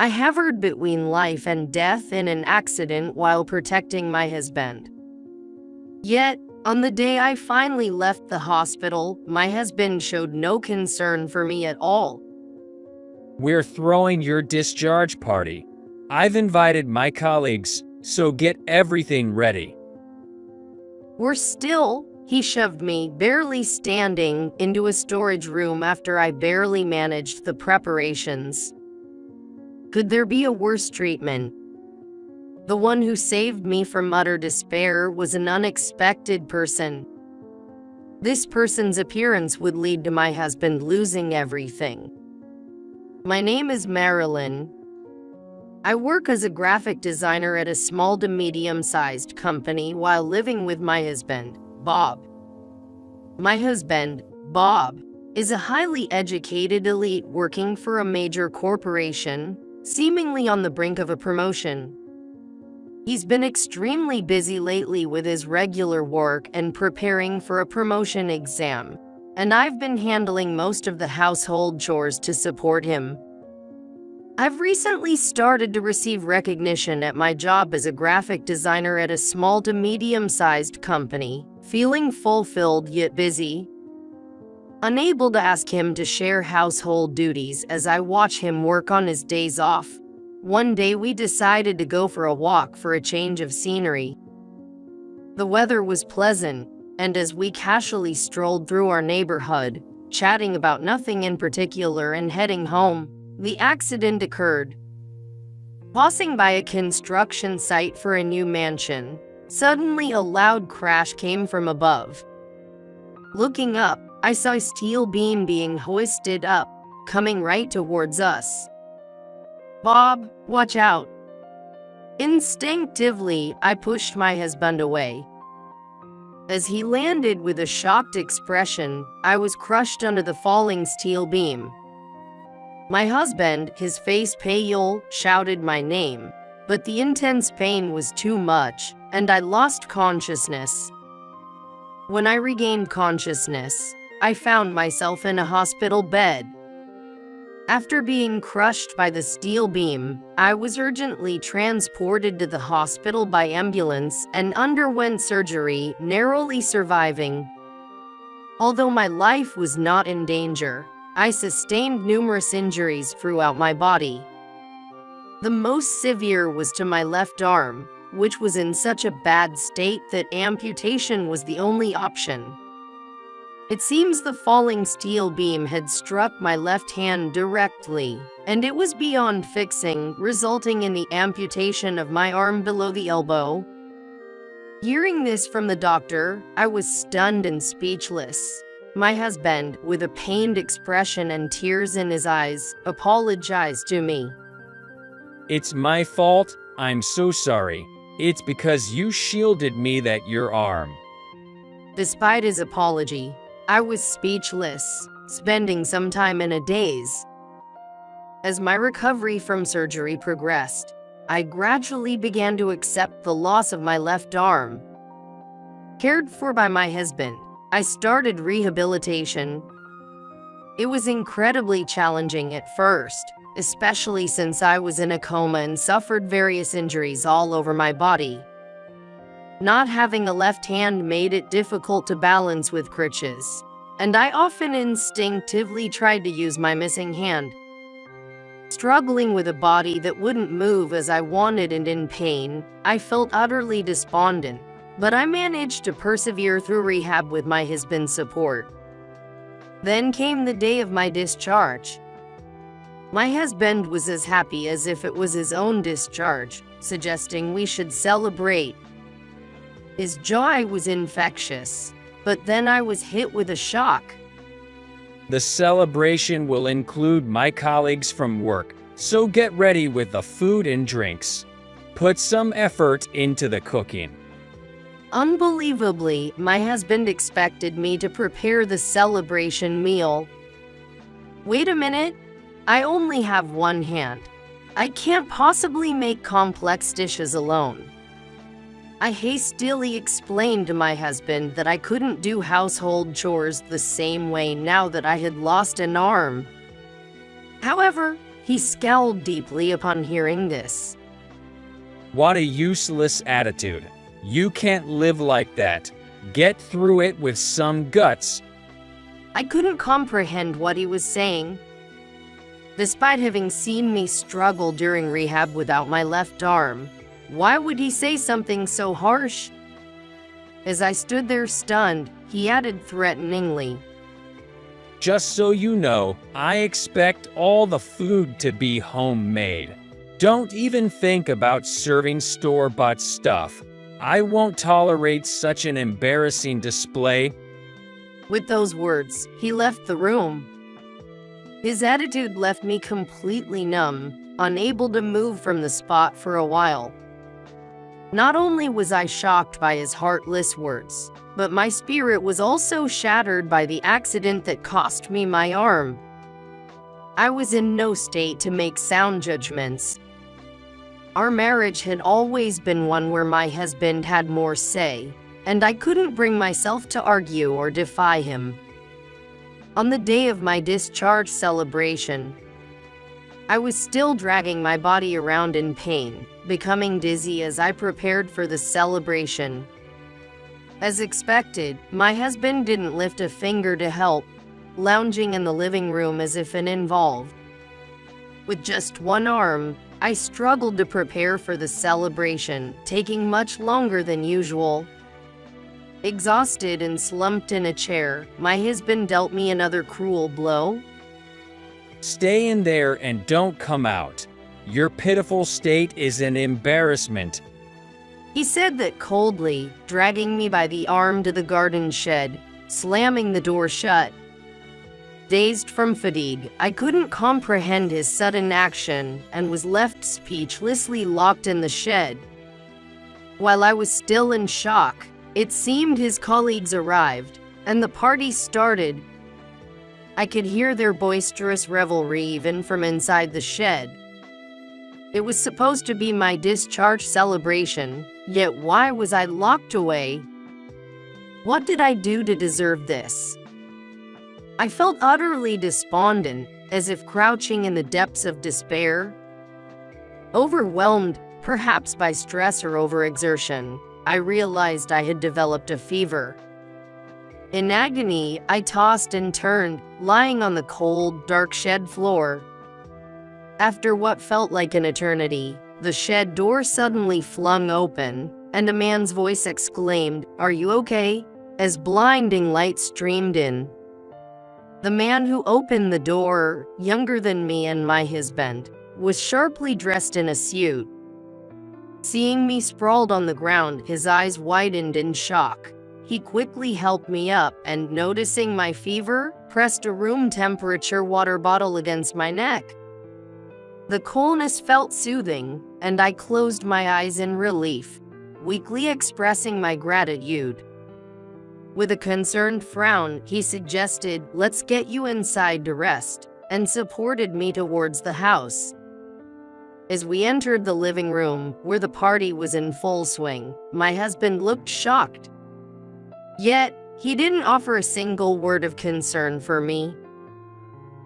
I hovered between life and death in an accident while protecting my husband. Yet, on the day I finally left the hospital, my husband showed no concern for me at all. We're throwing your discharge party. I've invited my colleagues, so get everything ready. He shoved me, barely standing, into a storage room after I barely managed the preparations. Could there be a worse treatment? The one who saved me from utter despair was an unexpected person. This person's appearance would lead to my husband losing everything. My name is Marilyn. I work as a graphic designer at a small to medium-sized company while living with my husband, Bob. My husband, Bob, is a highly educated elite working for a major corporation, seemingly on the brink of a promotion. He's been extremely busy lately with his regular work and preparing for a promotion exam, and I've been handling most of the household chores to support him. I've recently started to receive recognition at my job as a graphic designer at a small to medium-sized company, feeling fulfilled yet busy. Unable to ask him to share household duties as I watch him work on his days off, one day we decided to go for a walk for a change of scenery. The weather was pleasant, and as we casually strolled through our neighborhood, chatting about nothing in particular and heading home, the accident occurred. Passing by a construction site for a new mansion, suddenly a loud crash came from above. Looking up, I saw a steel beam being hoisted up, coming right towards us. "Bob, watch out." Instinctively, I pushed my husband away. As he landed with a shocked expression, I was crushed under the falling steel beam. My husband, his face pale, shouted my name, but the intense pain was too much, and I lost consciousness. When I regained consciousness, I found myself in a hospital bed. After being crushed by the steel beam, I was urgently transported to the hospital by ambulance and underwent surgery, narrowly surviving. Although my life was not in danger, I sustained numerous injuries throughout my body. The most severe was to my left arm, which was in such a bad state that amputation was the only option. It seems the falling steel beam had struck my left hand directly, and it was beyond fixing, resulting in the amputation of my arm below the elbow. Hearing this from the doctor, I was stunned and speechless. My husband, with a pained expression and tears in his eyes, apologized to me. "It's my fault. I'm so sorry. It's because you shielded me that your arm." Despite his apology, I was speechless, spending some time in a daze. As my recovery from surgery progressed, I gradually began to accept the loss of my left arm. Cared for by my husband, I started rehabilitation. It was incredibly challenging at first, especially since I was in a coma and suffered various injuries all over my body. Not having a left hand made it difficult to balance with crutches, and I often instinctively tried to use my missing hand. Struggling with a body that wouldn't move as I wanted and in pain, I felt utterly despondent, but I managed to persevere through rehab with my husband's support. Then came the day of my discharge. My husband was as happy as if it was his own discharge, suggesting we should celebrate. His joy was infectious, but then I was hit with a shock. The celebration will include my colleagues from work, so get ready with the food and drinks. Put some effort into the cooking. Unbelievably, my husband expected me to prepare the celebration meal. Wait a minute, I only have one hand. I can't possibly make complex dishes alone. I hastily explained to my husband that I couldn't do household chores the same way now that I had lost an arm. However, He scowled deeply upon hearing this. What a useless attitude. You can't live like that. Get through it with some guts. I couldn't comprehend what he was saying. Despite having seen me struggle during rehab without my left arm, why would he say something so harsh? As I stood there stunned, he added threateningly, Just so you know, I expect all the food to be homemade. Don't even think about serving store-bought stuff. I won't tolerate such an embarrassing display. With those words, he left the room. His attitude left me completely numb, unable to move from the spot for a while. Not only was I shocked by his heartless words, but my spirit was also shattered by the accident that cost me my arm. I was in no state to make sound judgments. Our marriage had always been one where my husband had more say, and I couldn't bring myself to argue or defy him. On the day of my discharge celebration, I was still dragging my body around in pain, becoming dizzy as I prepared for the celebration. As expected, my husband didn't lift a finger to help, lounging in the living room as if uninvolved. With just one arm, I struggled to prepare for the celebration, taking much longer than usual. Exhausted and slumped in a chair, my husband dealt me another cruel blow. Stay in there and don't come out. Your pitiful state is an embarrassment. He said that coldly, dragging me by the arm to the garden shed, slamming the door shut. Dazed from fatigue, I couldn't comprehend his sudden action and was left speechlessly locked in the shed. While I was still in shock, it seemed his colleagues arrived, and the party started. I could hear their boisterous revelry even from inside the shed. It was supposed to be my discharge celebration, yet why was I locked away? What did I do to deserve this? I felt utterly despondent, as if crouching in the depths of despair. Overwhelmed, perhaps by stress or overexertion, I realized I had developed a fever. In agony, I tossed and turned, lying on the cold, dark shed floor. After what felt like an eternity, the shed door suddenly flung open, and a man's voice exclaimed, "Are you okay?" as blinding light streamed in. The man who opened the door, younger than me and my husband, was sharply dressed in a suit. Seeing me sprawled on the ground, his eyes widened in shock. He quickly helped me up and, noticing my fever, pressed a room-temperature water bottle against my neck. The coolness felt soothing, and I closed my eyes in relief, weakly expressing my gratitude. With a concerned frown, he suggested, "Let's get you inside to rest," and supported me towards the house. As we entered the living room, where the party was in full swing, my husband looked shocked. Yet, he didn't offer a single word of concern for me.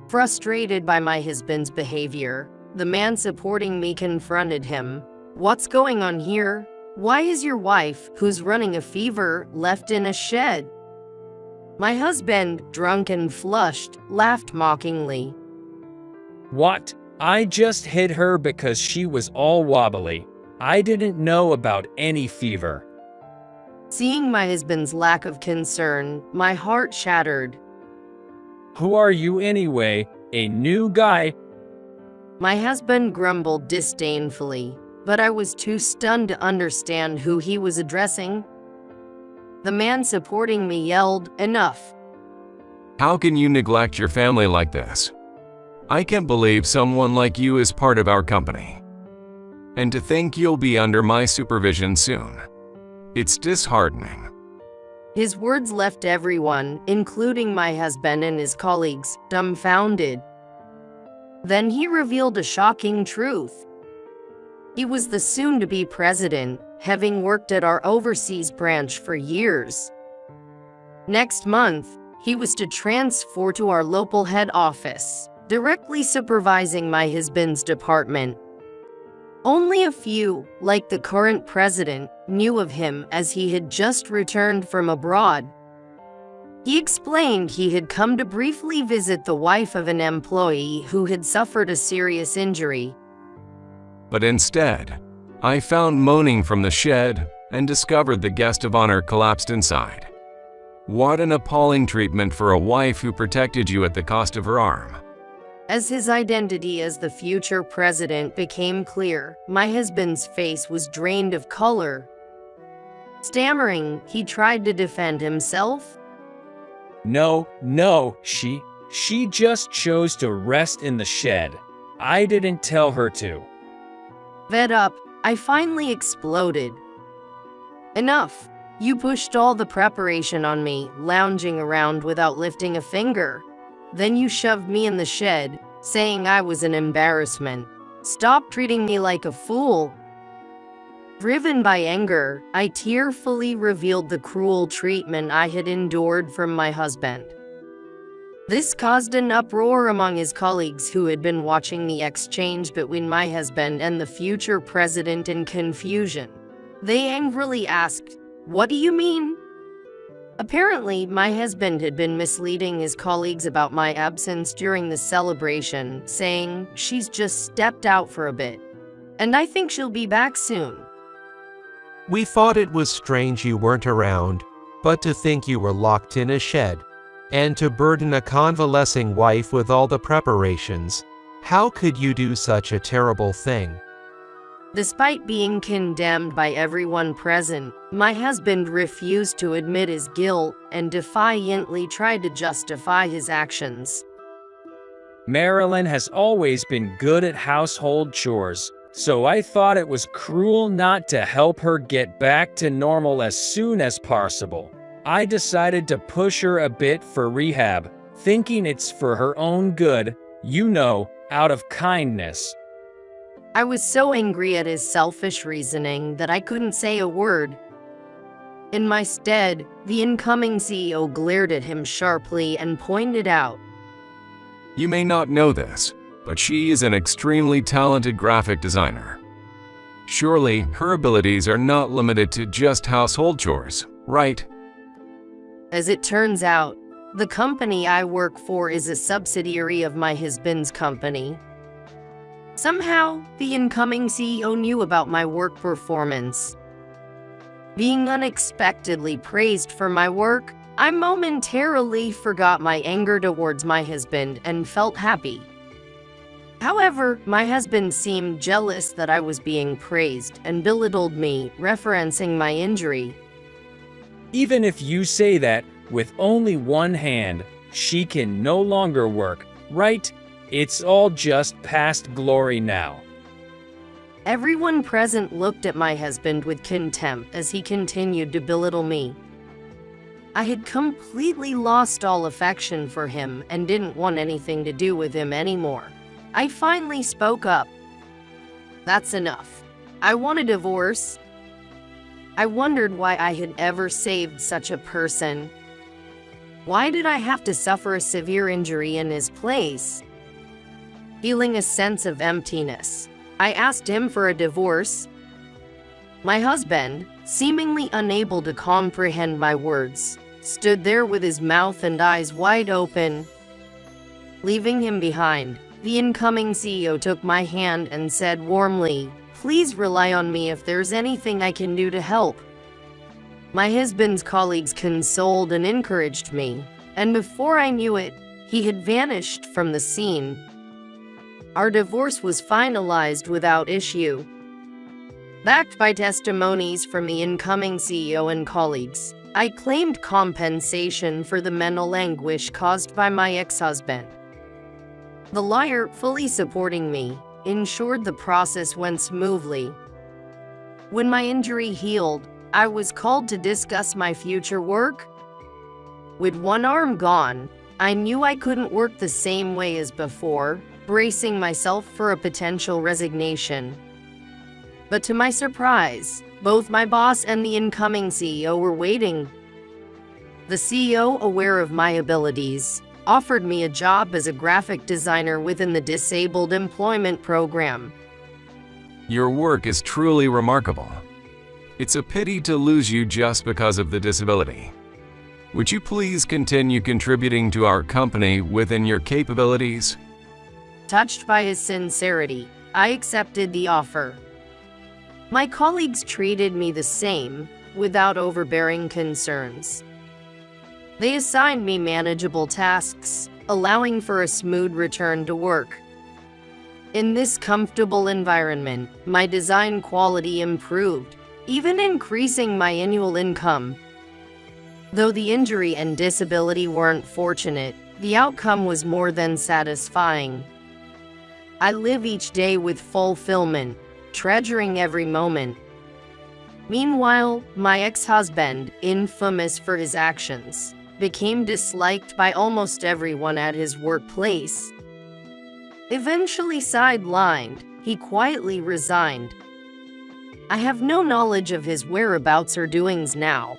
Frustrated by my husband's behavior, the man supporting me confronted him. "What's going on here? Why is your wife, who's running a fever, left in a shed?" My husband, drunk and flushed, laughed mockingly. What? I just hit her because she was all wobbly. I didn't know about any fever. Seeing my husband's lack of concern, my heart shattered. Who are you anyway? A new guy? My husband grumbled disdainfully, but I was too stunned to understand who he was addressing. The man supporting me yelled, "Enough!" How can you neglect your family like this? I can't believe someone like you is part of our company. And to think you'll be under my supervision soon. It's disheartening. His words left everyone, including my husband and his colleagues, dumbfounded. Then he revealed a shocking truth. He was the soon-to-be president, having worked at our overseas branch for years. Next month, he was to transfer to our local head office, directly supervising my husband's department. Only a few, like the current president, knew of him as he had just returned from abroad. He explained he had come to briefly visit the wife of an employee who had suffered a serious injury. But instead, I found moaning from the shed and discovered the guest of honor collapsed inside. What an appalling treatment for a wife who protected you at the cost of her arm. As his identity as the future president became clear, my husband's face was drained of color. Stammering, he tried to defend himself. No, she just chose to rest in the shed. I didn't tell her to. Fed up, I finally exploded. Enough. You pushed all the preparation on me, lounging around without lifting a finger. Then you shoved me in the shed, saying I was an embarrassment. Stop treating me like a fool. Driven by anger, I tearfully revealed the cruel treatment I had endured from my husband. This caused an uproar among his colleagues who had been watching the exchange between my husband and the future president in confusion. They angrily asked, "What do you mean?" Apparently, my husband had been misleading his colleagues about my absence during the celebration, saying, "She's just stepped out for a bit, and I think she'll be back soon." We thought it was strange you weren't around, but to think you were locked in a shed, and to burden a convalescing wife with all the preparations. How could you do such a terrible thing? Despite being condemned by everyone present, my husband refused to admit his guilt and defiantly tried to justify his actions. Marilyn has always been good at household chores, so I thought it was cruel not to help her get back to normal as soon as possible. I decided to push her a bit for rehab, thinking it's for her own good, out of kindness. I was so angry at his selfish reasoning that I couldn't say a word. In my stead, the incoming CEO glared at him sharply and pointed out, You may not know this, but she is an extremely talented graphic designer. Surely, her abilities are not limited to just household chores, right? As it turns out, the company I work for is a subsidiary of my husband's company. Somehow, the incoming CEO knew about my work performance. Being unexpectedly praised for my work, I momentarily forgot my anger towards my husband and felt happy. However, my husband seemed jealous that I was being praised and belittled me, referencing my injury. Even if you say that, with only one hand, she can no longer work, right? It's all just past glory now. Everyone present looked at my husband with contempt as he continued to belittle me. I had completely lost all affection for him and didn't want anything to do with him anymore. I finally spoke up. That's enough. I want a divorce. I wondered why I had ever saved such a person. Why did I have to suffer a severe injury in his place? Feeling a sense of emptiness, I asked him for a divorce. My husband, seemingly unable to comprehend my words, stood there with his mouth and eyes wide open. Leaving him behind, the incoming CEO took my hand and said warmly, "Please rely on me if there's anything I can do to help." My husband's colleagues consoled and encouraged me, and before I knew it, he had vanished from the scene. Our divorce was finalized without issue. Backed by testimonies from the incoming CEO and colleagues, I claimed compensation for the mental anguish caused by my ex-husband. The lawyer, fully supporting me, ensured the process went smoothly. When my injury healed, I was called to discuss my future work. With one arm gone, I knew I couldn't work the same way as before, bracing myself for a potential resignation. But to my surprise, both my boss and the incoming CEO were waiting. The CEO, aware of my abilities, offered me a job as a graphic designer within the Disabled Employment Program. Your work is truly remarkable. It's a pity to lose you just because of the disability. Would you please continue contributing to our company within your capabilities? Touched by his sincerity, I accepted the offer. My colleagues treated me the same, without overbearing concerns. They assigned me manageable tasks, allowing for a smooth return to work. In this comfortable environment, my design quality improved, even increasing my annual income. Though the injury and disability weren't fortunate, the outcome was more than satisfying. I live each day with fulfillment, treasuring every moment. Meanwhile, my ex-husband, infamous for his actions, became disliked by almost everyone at his workplace. Eventually sidelined, he quietly resigned. I have no knowledge of his whereabouts or doings now.